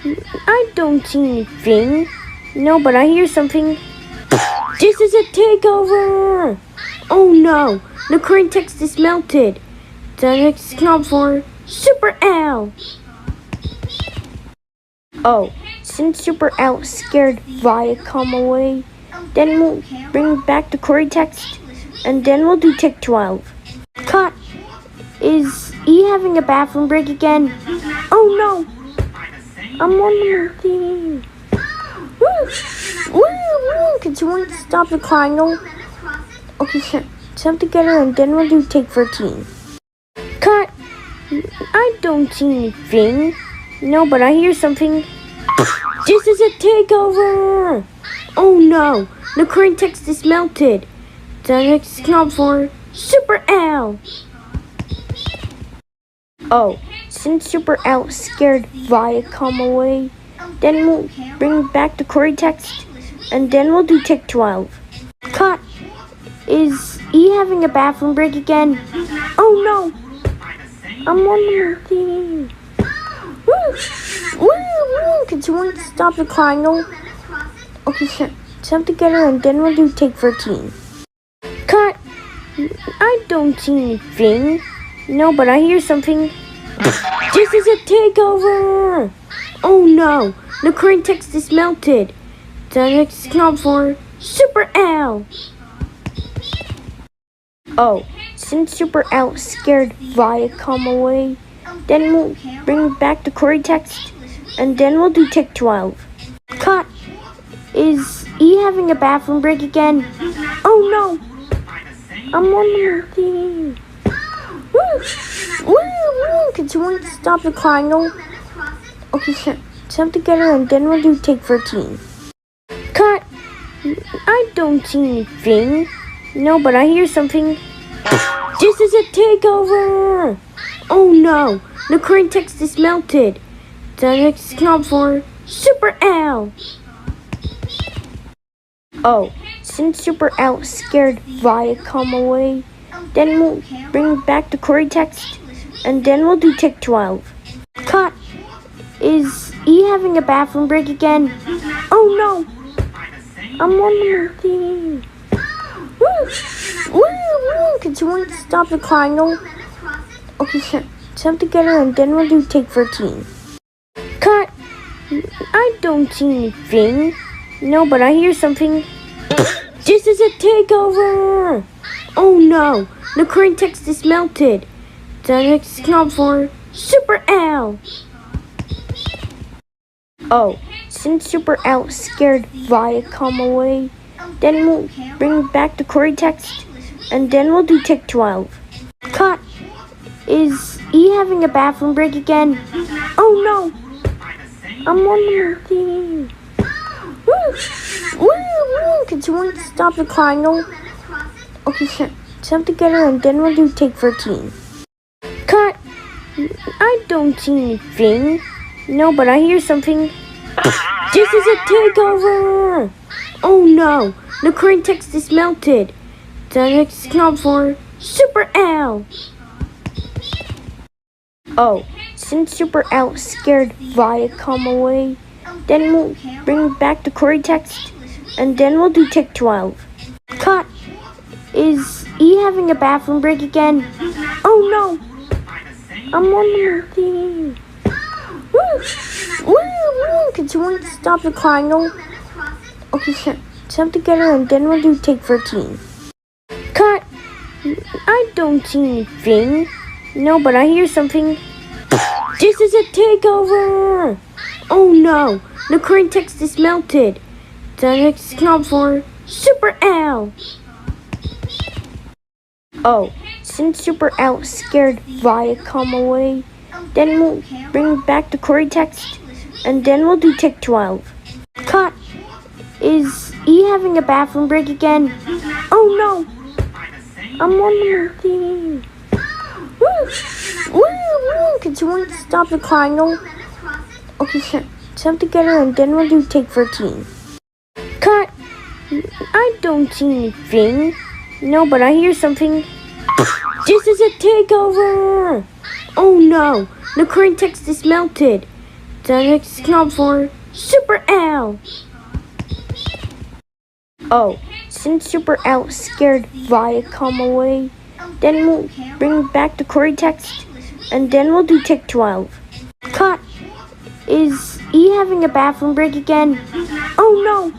I don't see anything. No, but I hear something. This is a takeover! Oh no, the current text is melted. The next knob for Super L. Oh, since Super L scared Viacom away, then we'll bring back the query text, and then we'll do tick 12. Cut. Is he having a bathroom break again? Oh no! I'm on the thing. Woo! Can someone stop the triangle? Okay, sure. Jump together and then we'll do take 13. Cut! I don't see anything. No, but I hear something. This is a takeover! Oh no! The current text is melted. The next knob for Super L. Oh, since Super L scared Viacom away, then we'll bring back the query text, and then we'll do tick 12. Cut! Is he having a bathroom break again? Oh no! I'm on the thing. Woo! Can someone stop the triangle? Okay, sure. Jump together and then we'll do take 13. Cut! I don't see anything. No, but I hear something. This is a takeover! Oh no! The current text is melted. The next knob for Super L. Oh, since Super L scared Viacom away, then we'll bring back the query text, and then we'll do tick 12. Cut! Is he having a bathroom break again? Oh no! I'm on the thing. Woo! Can someone stop the triangle? Okay, sure. Jump together and then we'll do take 13. Cut! I don't see anything. No, but I hear something. This is a takeover! Oh no! The current text is melted. The next knob for Super L. Oh, since Super L scared Viacom away, then we'll bring back the query text, and then we'll do tick 12. Cut! Is he having a bathroom break again? Oh no! I'm on the thing. Woo! Can someone stop the triangle? Okay, sure. Jump together and then we'll do take 13. Cut! I don't see anything. No, but I hear something. This is a takeover! Oh no! The current text is melted. The next knob for Super L. Oh, since Super L scared Viacom away, then we'll bring back the query text, and then we'll do tick 12. Cut! Is he having a bathroom break again? Oh no! I'm on the thing. Woo! Can someone stop the triangle? Okay, sure. Jump together and then we'll do take 13. Cut! I don't see anything. No, but I hear something. This is a takeover! Oh no! The current text is melted. The next knob for Super L. Oh, since Super L scared Viacom away, then we'll bring back the query text, and then we'll do tick 12. Cut! Is he having a bathroom break again? Oh no! I'm on the thing. Woo! Can someone stop the triangle? Okay, sure. Jump together and then we'll do take 13. Cut! I don't see anything. No, but I hear something. This is a takeover! Oh no! The current text is melted. The next knob for Super L. Oh, since Super L scared Viacom away, then we'll bring back the query text, and then we'll do tick 12. Cut! Is he having a bathroom break again? Oh no! I'm on the thing. Woo! Can someone stop the triangle? Okay, sure. Jump together and then we'll do take 13. Cut! I don't see anything. No, but I hear something. This is a takeover! Oh no! The current text is melted. The next count for Super L. Oh, since Super L scared Viacom away, then we'll bring back the query text, and then we'll do tick 12. Cut. Is he having a bathroom break again? Oh no!